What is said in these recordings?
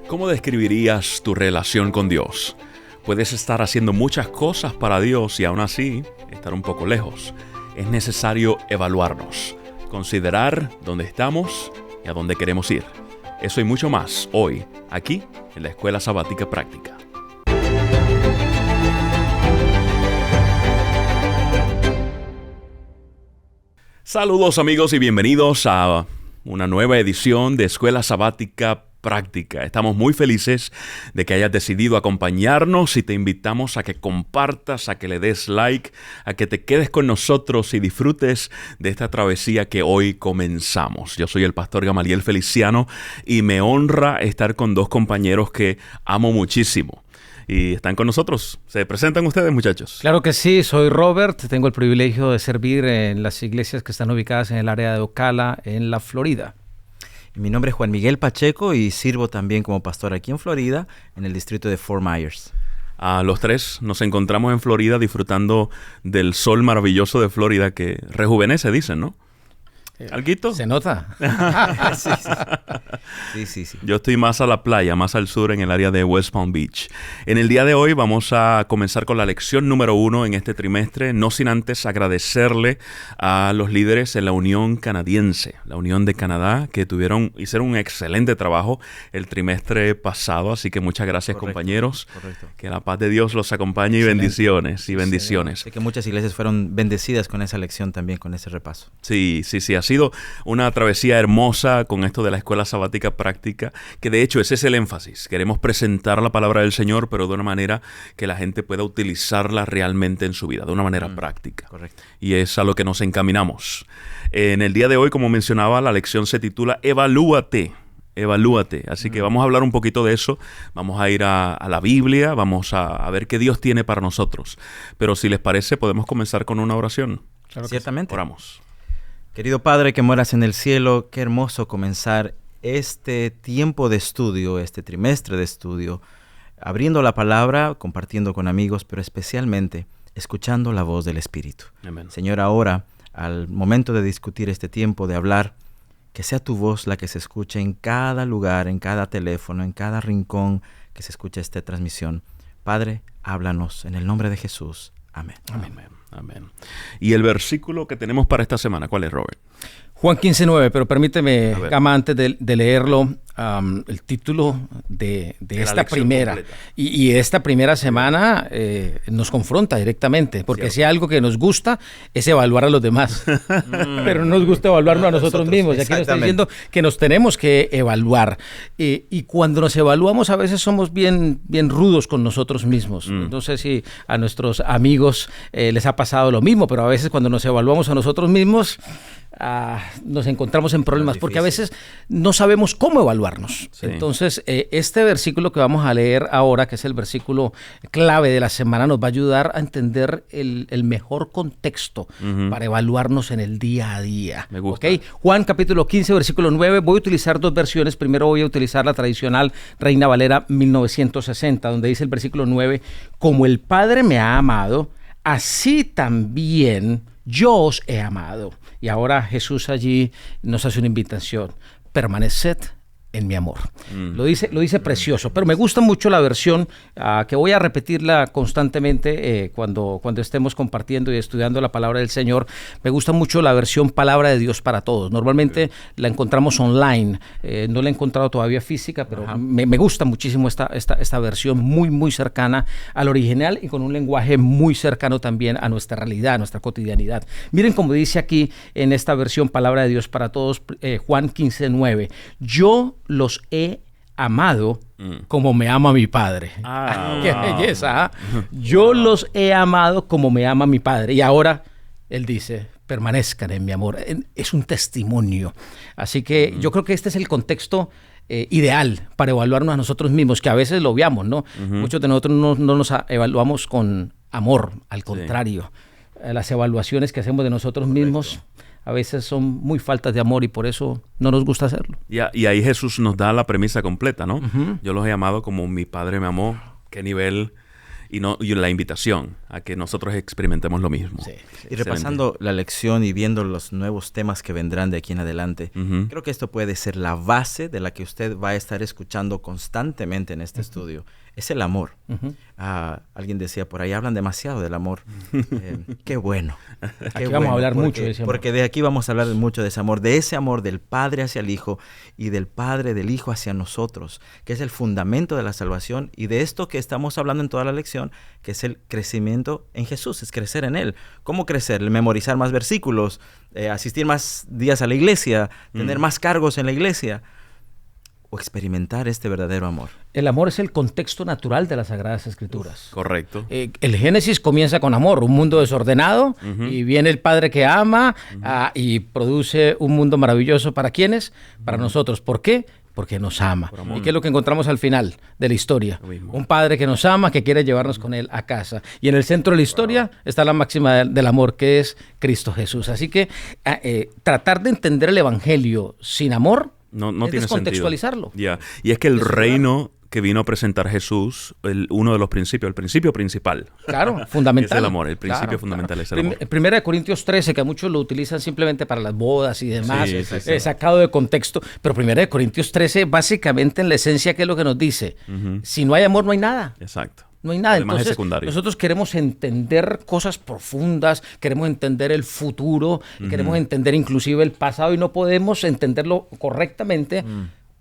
¿Cómo describirías tu relación con Dios? Puedes estar haciendo muchas cosas para Dios y aún así estar un poco lejos. Es necesario evaluarnos, considerar dónde estamos y a dónde queremos ir. Eso y mucho más hoy, aquí en la Escuela Sabática Práctica. Saludos amigos y bienvenidos a una nueva edición de Escuela Sabática Práctica. Estamos muy felices de que hayas decidido acompañarnos y te invitamos a que compartas, a que le des like, a que te quedes con nosotros y disfrutes de esta travesía que hoy comenzamos. Yo soy el pastor Gamaliel Feliciano y me honra estar con dos compañeros que amo muchísimo. Y están con nosotros. ¿Se presentan ustedes, muchachos? Claro que sí, soy Robert. Tengo el privilegio de servir en las iglesias que están ubicadas en el área de Ocala, en la Florida. Mi nombre es Juan Miguel Pacheco y sirvo también como pastor aquí en Florida, en el distrito de Fort Myers. Los tres nos encontramos en Florida disfrutando del sol maravilloso de Florida que rejuvenece, dicen, ¿no? ¿Alguito? ¿Se nota? Sí. Yo estoy más a la playa, más al sur, en el área de West Palm Beach. En el día de hoy vamos a comenzar con la lección número 1 en este trimestre, no sin antes agradecerle a los líderes en la Unión Canadiense, la Unión de Canadá, que hicieron un excelente trabajo el trimestre pasado, así que muchas gracias, compañeros. Correcto. Que la paz de Dios los acompañe y bendiciones. Sé que muchas iglesias fueron bendecidas con esa lección también, con ese repaso. Sí. Ha sido una travesía hermosa con esto de la Escuela Sabática Práctica, que de hecho ese es el énfasis. Queremos presentar la palabra del Señor, pero de una manera que la gente pueda utilizarla realmente en su vida, de una manera práctica. Correcto. Y es a lo que nos encaminamos. En el día de hoy, como mencionaba, la lección se titula Evalúate. Así que vamos a hablar un poquito de eso. Vamos a ir a la Biblia, vamos a ver qué Dios tiene para nosotros. Pero si les parece, podemos comenzar con una oración. Claro, ciertamente. Oramos. Querido Padre que moras en el cielo, qué hermoso comenzar este tiempo de estudio, este trimestre de estudio, abriendo la palabra, compartiendo con amigos, pero especialmente escuchando la voz del Espíritu. Amén. Señor, ahora, al momento de discutir este tiempo, de hablar, que sea tu voz la que se escuche en cada lugar, en cada teléfono, en cada rincón que se escuche esta transmisión. Padre, háblanos en el nombre de Jesús. Amén. Amén. Y el versículo que tenemos para esta semana, ¿cuál es, Robert? Juan 15:9, pero permíteme, Gama, antes de leerlo, el título de esta primera y esta primera semana nos confronta directamente, porque si algo que nos gusta es evaluar a los demás, pero no nos gusta evaluarnos a nosotros mismos. Y aquí nos está diciendo que nos tenemos que evaluar. Y cuando nos evaluamos a veces somos bien rudos con nosotros mismos. No sé si a nuestros amigos les ha pasado lo mismo, pero a veces cuando nos evaluamos a nosotros mismos nos encontramos en problemas porque a veces no sabemos cómo evaluarnos. Sí. Entonces, este versículo que vamos a leer ahora, que es el versículo clave de la semana, nos va a ayudar a entender el mejor contexto para evaluarnos en el día a día. Me gusta. ¿Okay? Juan capítulo 15, versículo 9. Voy a utilizar dos versiones. Primero voy a utilizar la tradicional Reina Valera 1960, donde dice el versículo 9, como el Padre me ha amado, así también yo os he amado. Y ahora Jesús allí nos hace una invitación. Permaneced en mi amor. Lo dice precioso, pero me gusta mucho la versión que voy a repetirla constantemente cuando estemos compartiendo y estudiando la palabra del Señor. Me gusta mucho la versión Palabra de Dios para Todos. Normalmente la encontramos online, no la he encontrado todavía física, pero me gusta muchísimo esta versión muy cercana al original y con un lenguaje muy cercano también a nuestra realidad, a nuestra cotidianidad. Miren como dice aquí en esta versión Palabra de Dios para Todos, Juan 15:9. Yo los he amado como me ama mi Padre. ¡Qué belleza! Yo los he amado como me ama mi Padre. Y ahora Él dice, permanezcan en mi amor. Es un testimonio. Así que yo creo que este es el contexto ideal para evaluarnos a nosotros mismos, que a veces lo obviamos, ¿no? Muchos de nosotros no nos evaluamos con amor, al contrario. Las evaluaciones que hacemos de nosotros mismos a veces son muy faltas de amor y por eso no nos gusta hacerlo. Y ahí Jesús nos da la premisa completa, ¿no? Yo los he amado como mi Padre me amó. Qué nivel y la invitación a que nosotros experimentemos lo mismo. Sí. Y repasando la lección y viendo los nuevos temas que vendrán de aquí en adelante, creo que esto puede ser la base de la que usted va a estar escuchando constantemente en este estudio. Es el amor. Alguien decía por ahí, hablan demasiado del amor. Qué bueno. Aquí vamos a hablar mucho de ese amor. Porque de aquí vamos a hablar mucho de ese amor del Padre hacia el Hijo y del Padre del Hijo hacia nosotros, que es el fundamento de la salvación, y de esto que estamos hablando en toda la lección, que es el crecimiento en Jesús, es crecer en Él. ¿Cómo crecer? El memorizar más versículos, asistir más días a la iglesia, tener más cargos en la iglesia, o experimentar este verdadero amor. El amor es el contexto natural de las Sagradas Escrituras. Correcto. El Génesis comienza con amor, un mundo desordenado, y viene el Padre que ama y produce un mundo maravilloso. ¿Para quiénes? Para nosotros. ¿Por qué? Porque nos ama. ¿Y qué es lo que encontramos al final de la historia? Un Padre que nos ama, que quiere llevarnos con Él a casa. Y en el centro de la historia está la máxima del amor, que es Cristo Jesús. Así que tratar de entender el Evangelio sin amor no es tiene descontextualizarlo. sentido. Y es que el reino que vino a presentar Jesús, uno de los principios, el principio principal. Claro, fundamental. Es el amor, el principio fundamental es el amor. Primera de Corintios 13, que muchos lo utilizan simplemente para las bodas y demás, Sí. Sacado de contexto, pero Primera de Corintios 13, básicamente en la esencia, ¿qué es lo que nos dice? Si no hay amor, no hay nada. Exacto. No hay nada. Además, Entonces, es secundario. nosotros queremos entender cosas profundas, queremos entender el futuro, queremos entender inclusive el pasado, y no podemos entenderlo correctamente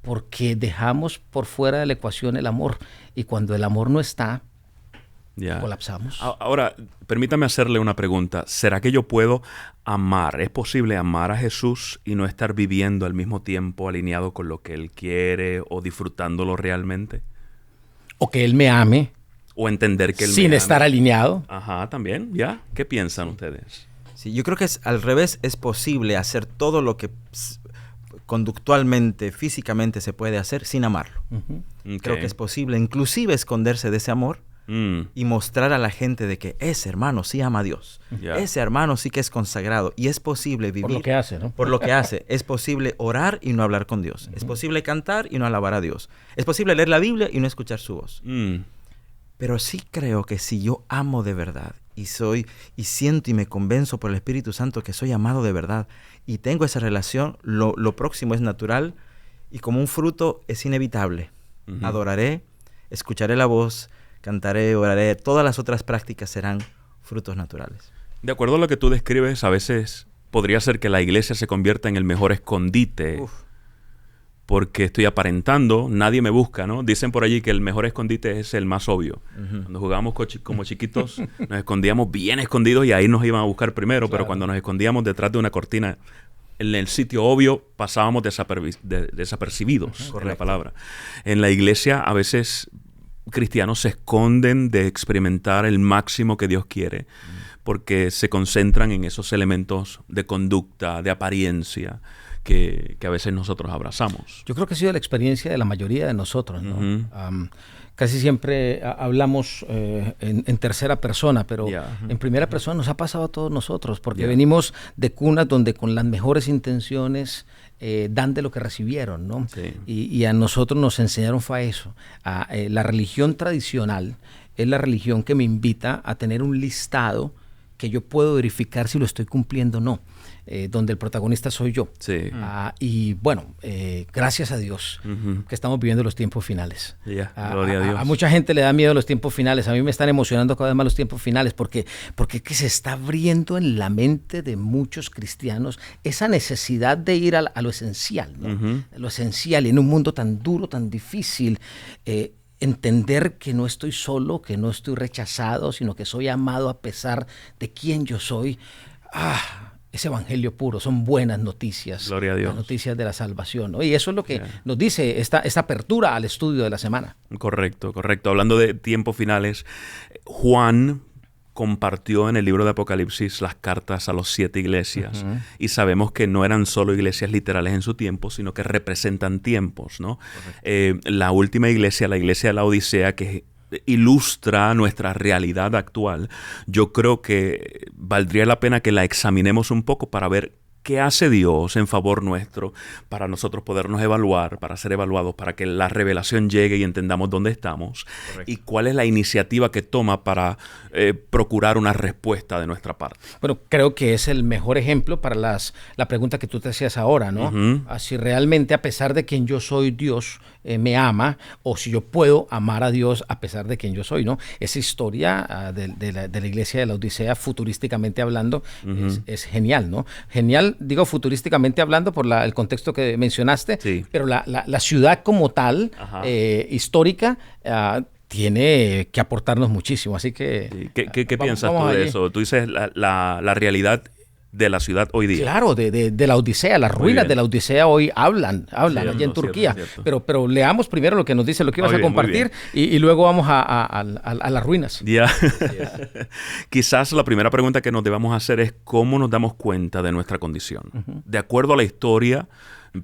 porque dejamos por fuera de la ecuación el amor. Y cuando el amor no está, colapsamos. Ahora, permítame hacerle una pregunta. ¿Será que yo puedo amar? ¿Es posible amar a Jesús y no estar viviendo al mismo tiempo alineado con lo que Él quiere o disfrutándolo realmente? O que Él me ame. O entender que Él sin me estar ama. alineado. Ajá, también, ¿ya? ¿Qué piensan ustedes? Sí, yo creo que es al revés. Es posible hacer todo lo que conductualmente, físicamente se puede hacer sin amarlo. Okay. Creo que es posible inclusive esconderse de ese amor y mostrar a la gente de que ese hermano sí ama a Dios. Ese hermano sí que es consagrado, y es posible vivir por lo que hace, ¿no? Por lo que hace. Es posible orar y no hablar con Dios. Es posible cantar y no alabar a Dios. Es posible leer la Biblia y no escuchar su voz. Pero sí creo que si yo amo de verdad y siento y me convenzo por el Espíritu Santo que soy amado de verdad y tengo esa relación, lo próximo es natural y como un fruto es inevitable. Adoraré, escucharé la voz, cantaré, oraré, todas las otras prácticas serán frutos naturales. De acuerdo a lo que tú describes, a veces podría ser que la iglesia se convierta en el mejor escondite. Porque estoy aparentando, nadie me busca, ¿no? Dicen por allí que el mejor escondite es el más obvio. Cuando jugábamos como chiquitos, nos escondíamos bien escondidos y ahí nos iban a buscar primero, pero cuando nos escondíamos detrás de una cortina, en el sitio obvio, pasábamos desapercibidos, es la palabra. En la iglesia, a veces, cristianos se esconden de experimentar el máximo que Dios quiere, porque se concentran en esos elementos de conducta, de apariencia, que a veces nosotros abrazamos. Yo creo que ha sido la experiencia de la mayoría de nosotros, ¿no? Casi siempre hablamos en tercera persona, pero en primera persona nos ha pasado a todos nosotros, porque venimos de cunas donde con las mejores intenciones dan de lo que recibieron, ¿no? Sí. Y a nosotros nos enseñaron fue a eso. La religión tradicional es la religión que me invita a tener un listado que yo puedo verificar si lo estoy cumpliendo o no. Donde el protagonista soy yo. Sí. Y bueno, gracias a Dios que estamos viviendo los tiempos finales. Gloria a Dios. A mucha gente le da miedo los tiempos finales. A mí me están emocionando cada vez más los tiempos finales porque es que se está abriendo en la mente de muchos cristianos esa necesidad de ir a lo esencial, ¿no? Lo esencial, y en un mundo tan duro, tan difícil, entender que no estoy solo, que no estoy rechazado, sino que soy amado a pesar de quién yo soy. Es evangelio puro, son buenas noticias. Gloria a Dios. Las noticias de la salvación, ¿no? Y eso es lo que nos dice esta apertura al estudio de la semana. Correcto. Hablando de tiempos finales, Juan compartió en el libro de Apocalipsis las cartas a las 7 iglesias, y sabemos que no eran solo iglesias literales en su tiempo, sino que representan tiempos, ¿no? La última iglesia, la iglesia de la Odisea, que ilustra nuestra realidad actual, yo creo que valdría la pena que la examinemos un poco para ver ¿Qué hace Dios en favor nuestro para nosotros podernos evaluar, para ser evaluados, para que la revelación llegue y entendamos dónde estamos? Correcto. ¿Y cuál es la iniciativa que toma para procurar una respuesta de nuestra parte? Bueno, creo que es el mejor ejemplo para la pregunta que tú te hacías ahora, ¿no? Si realmente, a pesar de quien yo soy, Dios me ama, o si yo puedo amar a Dios a pesar de quien yo soy, ¿no? Esa historia de la iglesia de la Odisea, futurísticamente hablando, es genial, ¿no? Genial, digo futurísticamente hablando por el contexto que mencionaste, sí. Pero la ciudad como tal, histórica, tiene que aportarnos muchísimo, así que... Sí. ¿Qué piensas tú de eso? Tú dices la realidad de la ciudad hoy día. Claro, de la Odisea, las ruinas de la Odisea hoy hablan allá en Turquía. Cierto. Pero leamos primero lo que nos dice, lo que ibas a compartir, y luego vamos a las ruinas. Ya. Quizás la primera pregunta que nos debamos hacer es cómo nos damos cuenta de nuestra condición. De acuerdo a la historia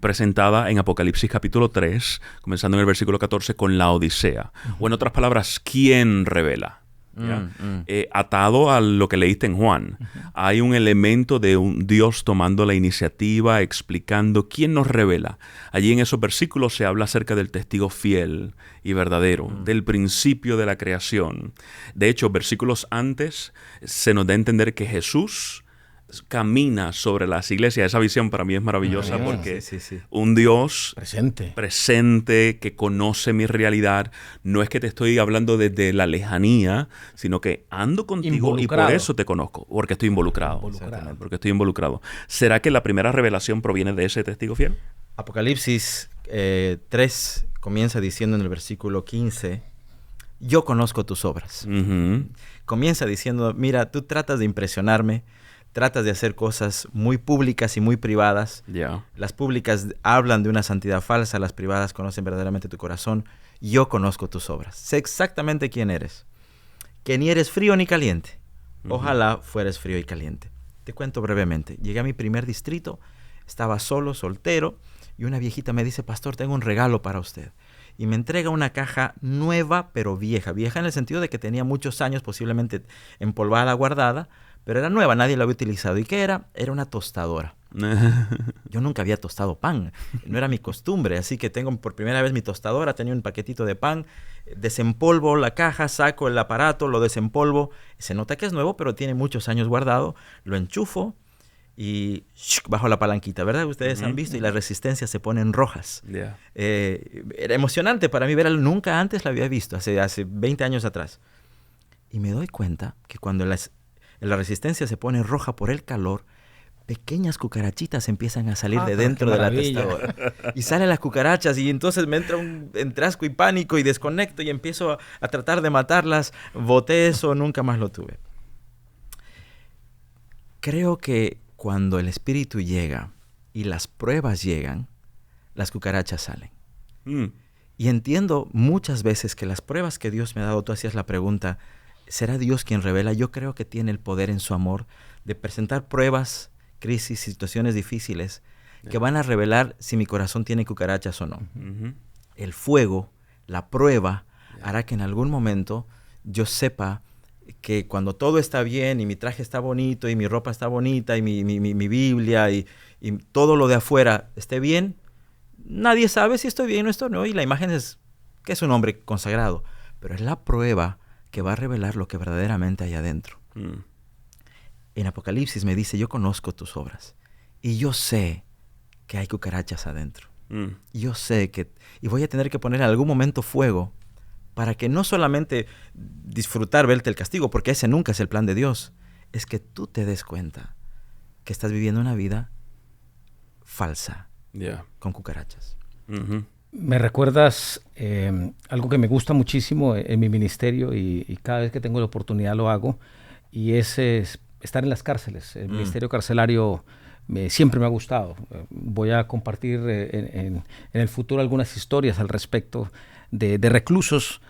presentada en Apocalipsis capítulo 3, comenzando en el versículo 14, con la Odisea. O en otras palabras, ¿quién revela? Atado a lo que leíste en Juan, hay un elemento de un Dios tomando la iniciativa, explicando quién nos revela. Allí en esos versículos se habla acerca del testigo fiel y verdadero, del principio de la creación. De hecho, versículos antes se nos da a entender que Jesús camina sobre las iglesias. Esa visión para mí es maravillosa porque un Dios presente que conoce mi realidad. No es que te estoy hablando desde la lejanía, sino que ando contigo y por eso te conozco, porque estoy involucrado. Porque estoy involucrado. ¿Será que la primera revelación proviene de ese testigo fiel? Apocalipsis 3 comienza diciendo en el versículo 15, yo conozco tus obras. Comienza diciendo, mira, tú tratas de impresionarme, tratas de hacer cosas muy públicas y muy privadas. Las públicas hablan de una santidad falsa, las privadas conocen verdaderamente tu corazón. Yo conozco tus obras. Sé exactamente quién eres. Que ni eres frío ni caliente. Ojalá fueres frío y caliente. Te cuento brevemente. Llegué a mi primer distrito, estaba solo, soltero, y una viejita me dice, pastor, tengo un regalo para usted. Y me entrega una caja nueva, pero vieja. Vieja en el sentido de que tenía muchos años, posiblemente empolvada, guardada, pero era nueva, nadie la había utilizado. ¿Y qué era? Era una tostadora. Yo nunca había tostado pan, no era mi costumbre, así que tengo por primera vez mi tostadora, tenía un paquetito de pan, desempolvo la caja, saco el aparato, lo desempolvo, se nota que es nuevo, pero tiene muchos años guardado, lo enchufo y bajo la palanquita, ¿verdad? Ustedes han visto y las resistencias se ponen rojas. Era emocionante para mí verlo, nunca antes la había visto, hace 20 años atrás. Y me doy cuenta que cuando la resistencia se pone roja por el calor, pequeñas cucarachitas empiezan a salir de dentro de la tostadora. Y salen las cucarachas y entonces me entra entre asco y pánico y desconecto y empiezo a tratar de matarlas. Boté eso, nunca más lo tuve. Creo que cuando el Espíritu llega y las pruebas llegan, las cucarachas salen. Y entiendo muchas veces que las pruebas que Dios me ha dado, tú hacías la pregunta, ¿será Dios quien revela? Yo creo que tiene el poder en su amor de presentar pruebas, crisis, situaciones difíciles que van a revelar si mi corazón tiene cucarachas o no. El fuego, la prueba, hará que en algún momento yo sepa que cuando todo está bien y mi traje está bonito y mi ropa está bonita y mi Biblia y todo lo de afuera esté bien, nadie sabe si estoy bien o estoy no. Y la imagen es que es un hombre consagrado, pero es la prueba que va a revelar lo que verdaderamente hay adentro. En Apocalipsis me dice, yo conozco tus obras y yo sé que hay cucarachas adentro. Yo sé que... Y voy a tener que poner en algún momento fuego para que no solamente disfrutar, verte el castigo, porque ese nunca es el plan de Dios, es que tú te des cuenta que estás viviendo una vida falsa con cucarachas. Me recuerdas algo que me gusta muchísimo en mi ministerio y cada vez que tengo la oportunidad lo hago, y es estar en las cárceles. El ministerio carcelario siempre me ha gustado. Voy a compartir en el futuro algunas historias al respecto de reclusos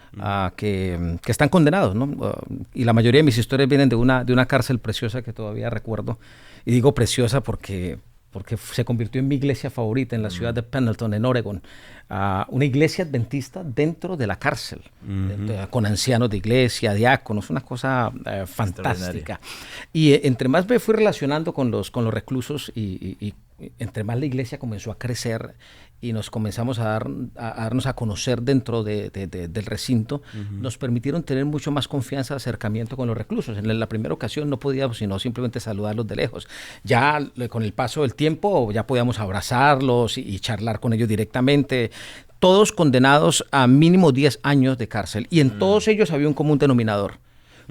que están condenados, ¿no? Y la mayoría de mis historias vienen de una cárcel preciosa que todavía recuerdo. Y digo preciosa porque porque se convirtió en mi iglesia favorita en la ciudad de Pendleton, en Oregon. Una iglesia adventista dentro de la cárcel, con ancianos de iglesia, diáconos, una cosa fantástica. Y entre más me fui relacionando con los reclusos y entre más la iglesia comenzó a crecer y nos comenzamos a darnos a conocer dentro del recinto, nos permitieron tener mucho más confianza, acercamiento con los reclusos. En la primera ocasión no podíamos sino simplemente saludarlos de lejos. Ya con el paso del tiempo ya podíamos abrazarlos y charlar con ellos directamente. Todos condenados a mínimo 10 años de cárcel. Y en todos ellos había un común denominador.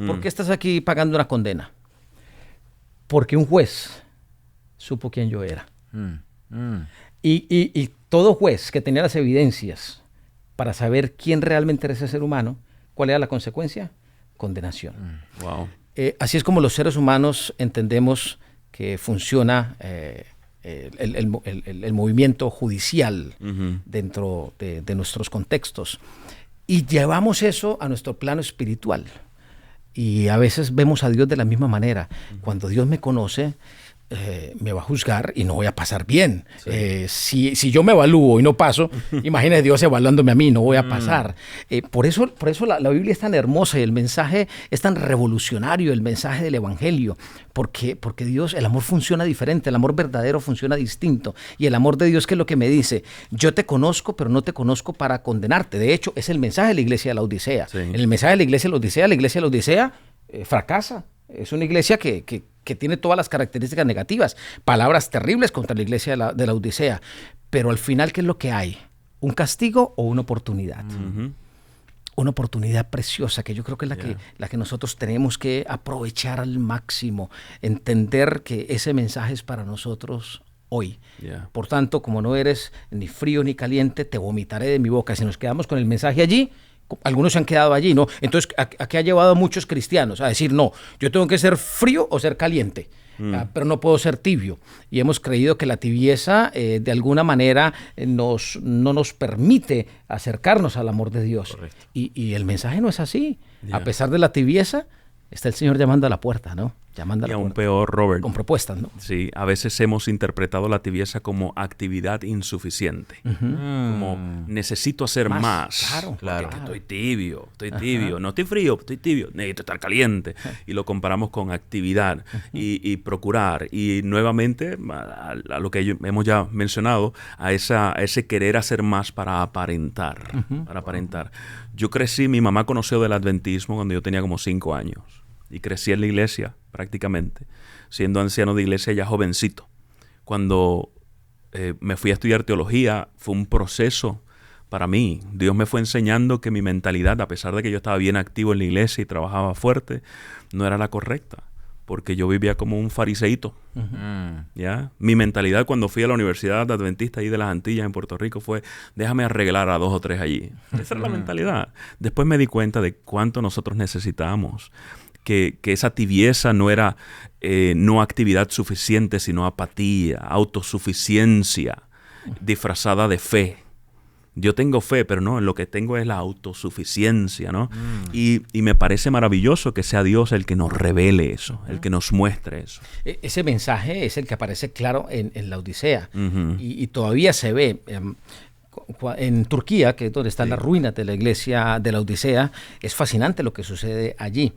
¿Por qué estás aquí pagando una condena? Porque un juez supo quién yo era. Y todo juez que tenía las evidencias para saber quién realmente era ese ser humano, ¿cuál era la consecuencia? Condenación. Wow. Así es como los seres humanos entendemos que funciona el movimiento judicial dentro de nuestros contextos. Y llevamos eso a nuestro plano espiritual. Y a veces vemos a Dios de la misma manera. Cuando Dios me conoce, me va a juzgar y no voy a pasar bien. Sí. Si yo me evalúo y no paso, imagínese Dios evaluándome a mí, no voy a pasar. Por eso la Biblia es tan hermosa y el mensaje es tan revolucionario, el mensaje del Evangelio, porque Dios, el amor funciona diferente, el amor verdadero funciona distinto. Y el amor de Dios, ¿qué es lo que me dice? Yo te conozco, pero no te conozco para condenarte. De hecho, es el mensaje de la iglesia de la Odisea. Sí. En el mensaje de la iglesia de la Odisea fracasa. Es una iglesia que tiene todas las características negativas, palabras terribles contra la iglesia de la Odisea, pero al final, ¿qué es lo que hay? ¿Un castigo o una oportunidad? Una oportunidad preciosa que yo creo que es la que nosotros tenemos que aprovechar al máximo, entender que ese mensaje es para nosotros hoy. Por tanto, como no eres ni frío ni caliente, te vomitaré de mi boca. Si nos quedamos con el mensaje allí, algunos se han quedado allí, ¿no? Entonces, ¿a qué ha llevado a muchos cristianos? A decir, no, yo tengo que ser frío o ser caliente, pero no puedo ser tibio. Y hemos creído que la tibieza, de alguna manera, no nos permite acercarnos al amor de Dios. Y el mensaje no es así. A pesar de la tibieza, está el Señor llamando a la puerta, ¿no? Llamando a la puerta. Aún peor, Robert. Con propuestas, ¿no? Sí, a veces hemos interpretado la tibieza como actividad insuficiente. Como necesito hacer más. Claro. Estoy tibio. No estoy frío, estoy tibio. Necesito estar caliente. Y lo comparamos con actividad y procurar. Y nuevamente, a lo que hemos ya mencionado, a ese querer hacer más para aparentar. Para aparentar. Yo crecí, mi mamá conoció del adventismo cuando yo tenía como 5 años. Y crecí en la iglesia, prácticamente, siendo anciano de iglesia ya jovencito. Cuando me fui a estudiar teología, fue un proceso para mí. Dios me fue enseñando que mi mentalidad, a pesar de que yo estaba bien activo en la iglesia y trabajaba fuerte, no era la correcta, porque yo vivía como un fariseíto. ¿Ya? Mi mentalidad cuando fui a la Universidad Adventista ahí de las Antillas en Puerto Rico fue, déjame arreglar a 2 o 3 allí. Esa era la mentalidad. Después me di cuenta de cuánto nosotros necesitamos. Que esa tibieza no era no actividad suficiente, sino apatía, autosuficiencia, disfrazada de fe. Yo tengo fe, pero no, lo que tengo es la autosuficiencia, ¿no? Y me parece maravilloso que sea Dios el que nos revele eso, el que nos muestre eso. Ese mensaje es el que aparece claro en la Odisea y todavía se ve. En Turquía, que es donde están las ruinas de la iglesia de la Odisea, es fascinante lo que sucede allí.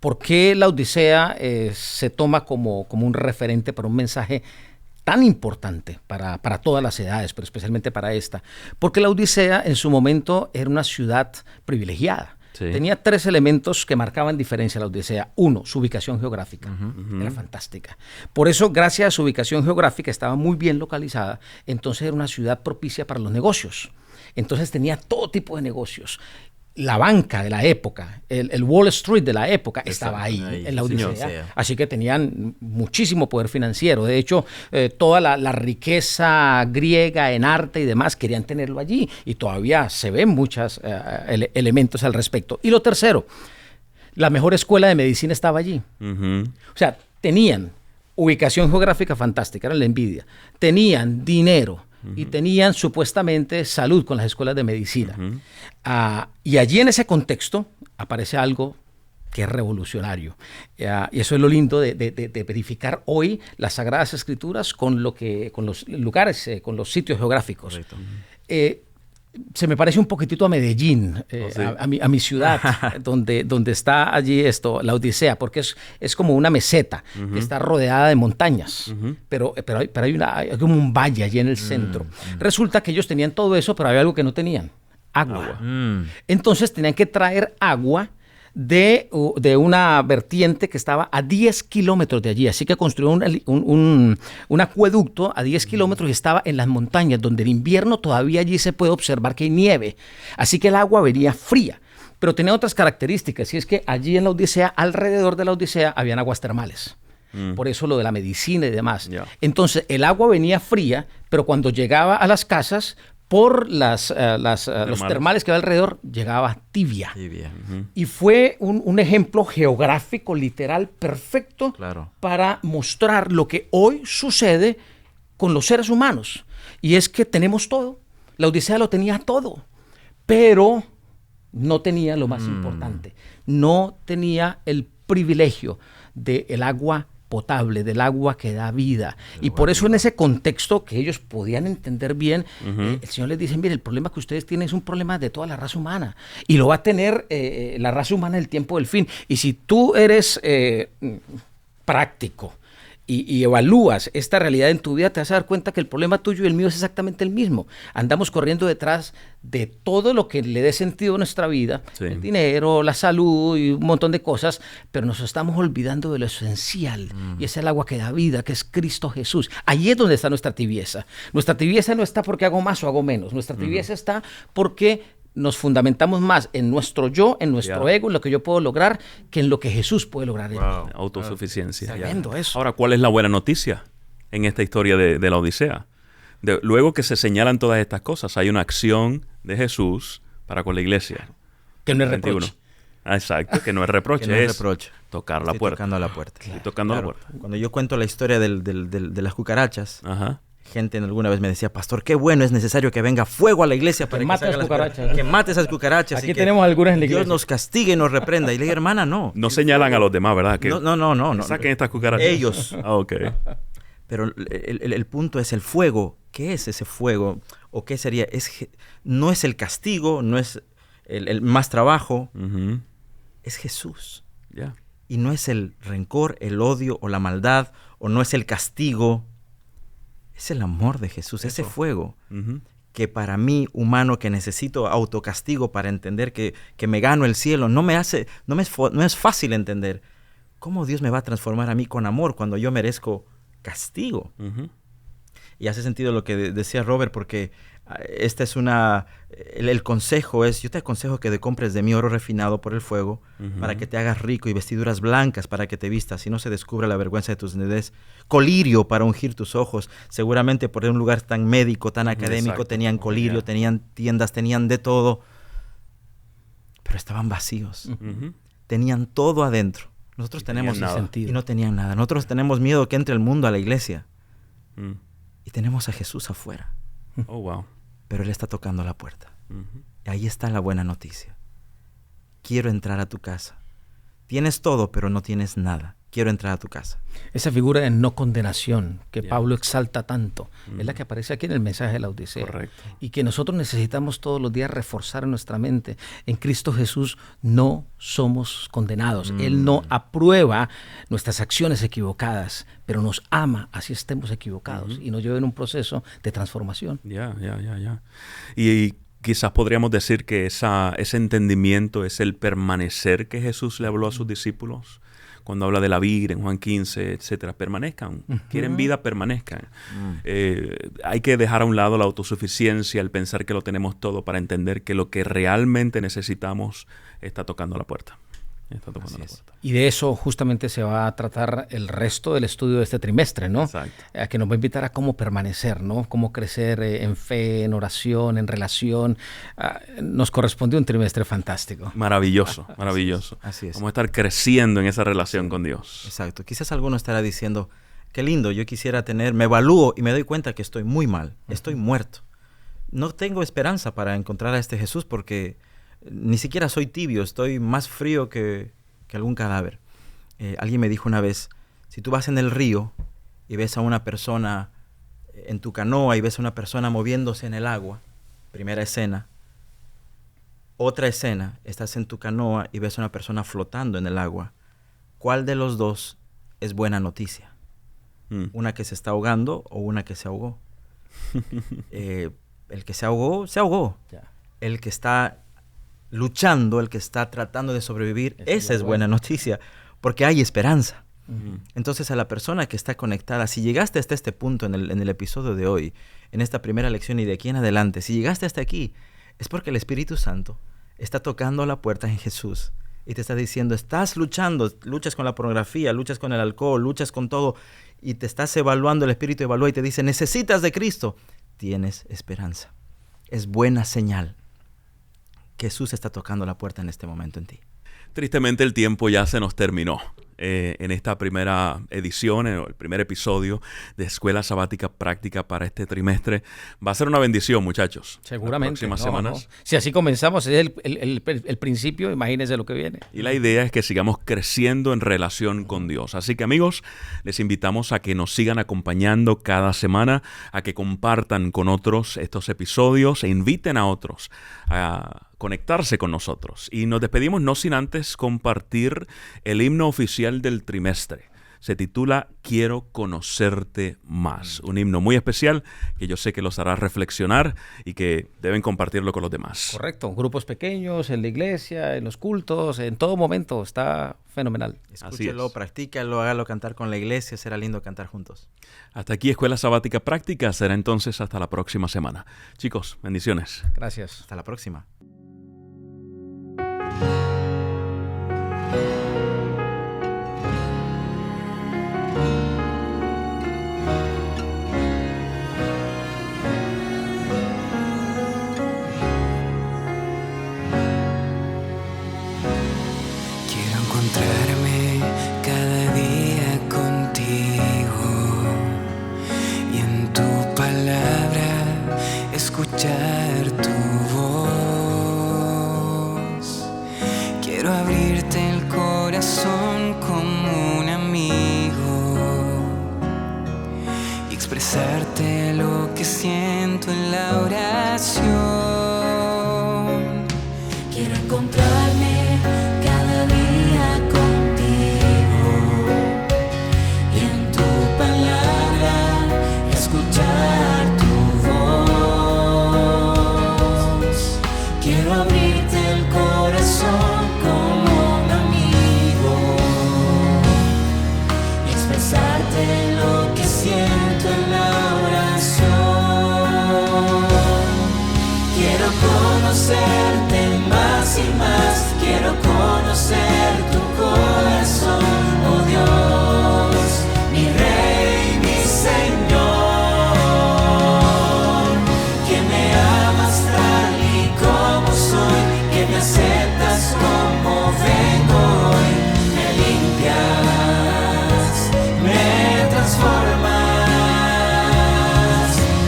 ¿Por qué la Odisea se toma como un referente para un mensaje tan importante para todas las edades, pero especialmente para esta? Porque la Odisea en su momento era una ciudad privilegiada. Sí. Tenía 3 elementos que marcaban diferencia a la Odisea. 1, su ubicación geográfica. Era fantástica. Por eso, gracias a su ubicación geográfica, estaba muy bien localizada. Entonces era una ciudad propicia para los negocios. Entonces tenía todo tipo de negocios. La banca de la época, el Wall Street de la época estaba ahí en la Odisea. Así que tenían muchísimo poder financiero. De hecho, toda la riqueza griega en arte y demás querían tenerlo allí. Y todavía se ven muchos elementos al respecto. Y lo tercero, la mejor escuela de medicina estaba allí. O sea, tenían ubicación geográfica fantástica, era la envidia. Tenían dinero. Y tenían supuestamente salud con las escuelas de medicina. Y allí en ese contexto aparece algo que es revolucionario. Y eso es lo lindo de verificar hoy las Sagradas Escrituras con los lugares, con los sitios geográficos. Correcto. Se me parece un poquitito a Medellín, ¿Sí? a mi ciudad, donde está allí la Odisea, porque es como una meseta que está rodeada de montañas, pero hay como un valle allí en el centro. Resulta que ellos tenían todo eso, pero había algo que no tenían: agua. Entonces tenían que traer agua de una vertiente que estaba a 10 kilómetros de allí. Así que construyó un acueducto a 10 kilómetros y estaba en las montañas, donde en invierno todavía allí se puede observar que hay nieve. Así que el agua venía fría, pero tenía otras características, y es que allí en la Odisea, alrededor de la Odisea, habían aguas termales. Por eso lo de la medicina y demás. Yeah. Entonces el agua venía fría, pero cuando llegaba a las casas, por los termales que había alrededor, llegaba tibia. Tibia. Y fue un ejemplo geográfico, literal, perfecto, Claro. para mostrar lo que hoy sucede con los seres humanos. Y es que tenemos todo. La Odisea lo tenía todo, pero no tenía lo más importante. No tenía el privilegio del agua potable, del agua que da vida. Y por eso, en ese contexto que ellos podían entender bien, el Señor les dice: mire, el problema que ustedes tienen es un problema de toda la raza humana, y lo va a tener la raza humana en el tiempo del fin. Y si tú eres práctico y evalúas esta realidad en tu vida, te vas a dar cuenta que el problema tuyo y el mío es exactamente el mismo. Andamos corriendo detrás de todo lo que le dé sentido a nuestra vida, Sí. el dinero, la salud y un montón de cosas, pero nos estamos olvidando de lo esencial, y es el agua que da vida, que es Cristo Jesús. Ahí es donde está nuestra tibieza. Nuestra tibieza no está porque hago más o hago menos. Nuestra tibieza está porque nos fundamentamos más en nuestro yo, en nuestro ego, en lo que yo puedo lograr, que en lo que Jesús puede lograr en mí. Autosuficiencia. Tremendo eso. Ahora, ¿cuál es la buena noticia en esta historia de la Odisea? Luego que se señalan todas estas cosas, hay una acción de Jesús para con la iglesia. Que no es 21. reproche. Exacto, que no es reproche, Que no es es reproche. tocar la Estoy puerta. tocando la puerta. Estoy tocando Claro. la puerta. Cuando yo cuento la historia de las cucarachas, Ajá. gente alguna vez me decía: pastor, qué bueno, es necesario que venga fuego a la iglesia para que mate salgan las las cucarachas. que mate esas cucarachas. Aquí y que tenemos algunas en la Dios iglesia. nos castigue y nos reprenda. Y le dije: hermana, no. No señalan a los demás, ¿verdad? Que No. saquen estas cucarachas. Ellos. Ah, ok. Pero el punto es el fuego. ¿Qué es ese fuego? ¿O qué sería? No es el castigo, no es el más trabajo, Ujú. es Jesús. Ya. Y no es el rencor, el odio o la maldad, o no es el castigo. Es el amor de Jesús, ese fuego. Ujú. Que para mí, humano, que necesito autocastigo para entender que me gano el cielo, no es fácil entender cómo Dios me va a transformar a mí con amor cuando yo merezco castigo. Ujú. Y hace sentido lo que decía Robert, porque esta es el consejo es: yo te aconsejo que te compres de mí oro refinado por el fuego, para que te hagas rico, y vestiduras blancas para que te vistas y no se descubra la vergüenza de tus desnudez, colirio para ungir tus ojos. Seguramente por un lugar tan médico, tan académico, Exacto. tenían colirio, tenían tiendas, tenían de todo, pero estaban vacíos. Ujú. Tenían todo adentro. Nosotros tenían tenemos nada. Sentido. y no tenían nada. Nosotros tenemos miedo que entre el mundo a la iglesia, Mm. y tenemos a Jesús afuera, Oh, wow. pero Él está tocando la puerta. Ujú. Ahí está la buena noticia. Quiero entrar a tu casa. Tienes todo, pero no tienes nada. Quiero entrar a tu casa. Esa figura de no condenación que Ya. Pablo exalta tanto, es la que aparece aquí en el mensaje de la Odisea. Correcto. Y que nosotros necesitamos todos los días reforzar en nuestra mente. En Cristo Jesús no somos condenados. Él no aprueba nuestras acciones equivocadas, pero nos ama así estemos equivocados, y nos lleva en un proceso de transformación. Ya. Y quizás podríamos decir que ese entendimiento es el permanecer que Jesús le habló a sus discípulos. Cuando habla de la vida en Juan 15, etcétera, permanezcan. Quieren vida, permanezcan. Hay que dejar a un lado la autosuficiencia, el pensar que lo tenemos todo, para entender que lo que realmente necesitamos está tocando la puerta. Está tocando Así la es. puerta. Y de eso justamente se va a tratar el resto del estudio de este trimestre, ¿no? Exacto. Que nos va a invitar a cómo permanecer, ¿no? Cómo crecer en fe, en oración, en relación. Nos corresponde un trimestre fantástico. Maravilloso, maravilloso. Así es. Vamos a estar creciendo en esa relación con Dios. Exacto. Quizás alguno estará diciendo: qué lindo, yo quisiera me evalúo y me doy cuenta que estoy muy mal, estoy muerto. No tengo esperanza para encontrar a este Jesús, porque ni siquiera soy tibio, estoy más frío que que algún cadáver. Alguien me dijo una vez, si tú vas en el río y ves a una persona en tu canoa y ves a una persona moviéndose en el agua, primera escena. Otra escena, estás en tu canoa y ves a una persona flotando en el agua. ¿Cuál de los dos es buena noticia? ¿Una que se está ahogando o una que se ahogó? El que se ahogó, se ahogó. Ya. El que está luchando, el que está tratando de sobrevivir, esa es buena noticia, porque hay esperanza. Entonces, a la persona que está conectada, si llegaste hasta este punto en el episodio de hoy, en esta primera lección y de aquí en adelante, si llegaste hasta aquí, es porque el Espíritu Santo está tocando a la puerta en Jesús y te está diciendo, estás luchando, luchas con la pornografía, luchas con el alcohol, luchas con todo, y te estás evaluando, el Espíritu evalúa y te dice, necesitas de Cristo, tienes esperanza. Es buena señal. Jesús está tocando la puerta en este momento en ti. Tristemente el tiempo ya se nos terminó. En esta primera edición, el primer episodio de Escuela Sabática Práctica para este trimestre. Va a ser una bendición, muchachos. Seguramente. Las próximas semanas. Si así comenzamos, es el principio, imagínense lo que viene. Y la idea es que sigamos creciendo en relación con Dios. Así que, amigos, les invitamos a que nos sigan acompañando cada semana, a que compartan con otros estos episodios e inviten a otros a conectarse con nosotros. Y nos despedimos no sin antes compartir el himno oficial del trimestre. Se titula Quiero conocerte más. Un himno muy especial que yo sé que los hará reflexionar y que deben compartirlo con los demás. Correcto. Grupos pequeños, en la iglesia, en los cultos, en todo momento. Está fenomenal. Escúchelo, practícalo, hágalo cantar con la iglesia. Será lindo cantar juntos. Hasta aquí Escuela Sabática Práctica. Será entonces hasta la próxima semana. Chicos, bendiciones. Gracias. Hasta la próxima. Encontrarme cada día contigo y en tu palabra escuchar tu voz. Quiero abrirte el corazón como un amigo y expresarte lo que siento en la oración. Quiero encontrarme cada día contigo y en tu palabra escuchar tu voz. Quiero abrirte el corazón como un amigo y expresarte lo que siento en la oración. Quiero conocerte más y más, quiero conocer tu corazón, oh Dios, mi Rey, mi Señor, que me amas tal y como soy, que me aceptas como vengo hoy, me limpias, me transformas.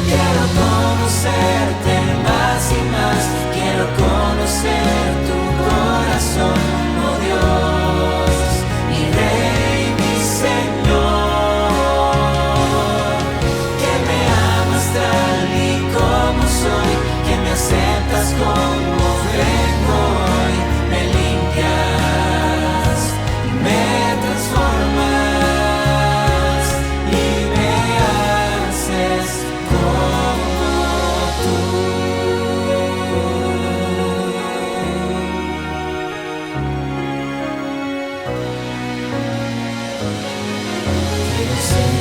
Quiero conocerte más y más, quiero conocer tu corazón, oh Dios, mi Rey, mi Señor, que me amas tal y como soy, que me aceptas como vengo hoy, me limpias, me transformas y me haces como tú. Quiero ser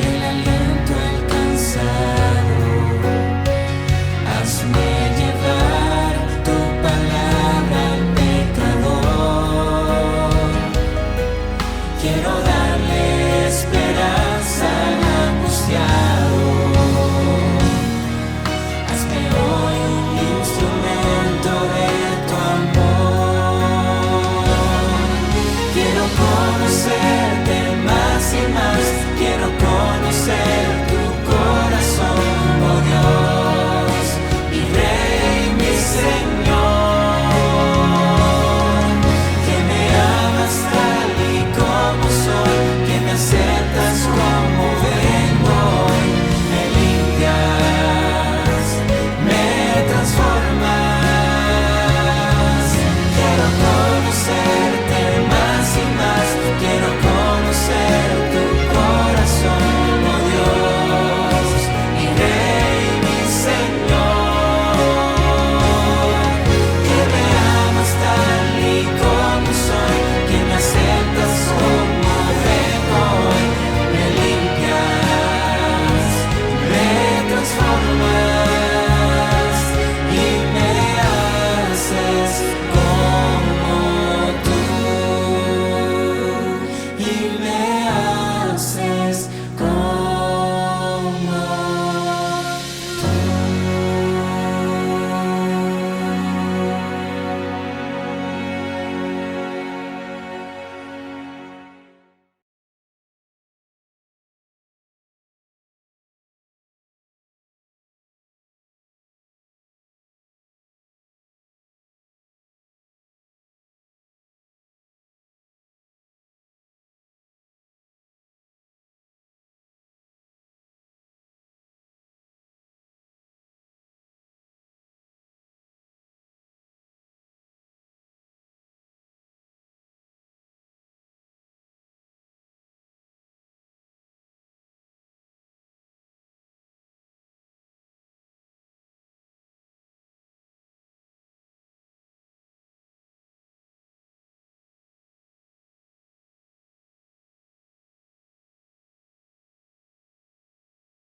el aliento, el cansado. Hazme llevar tu palabra al pecador. Quiero darle esperanza al angustiado. Hazme hoy un instrumento de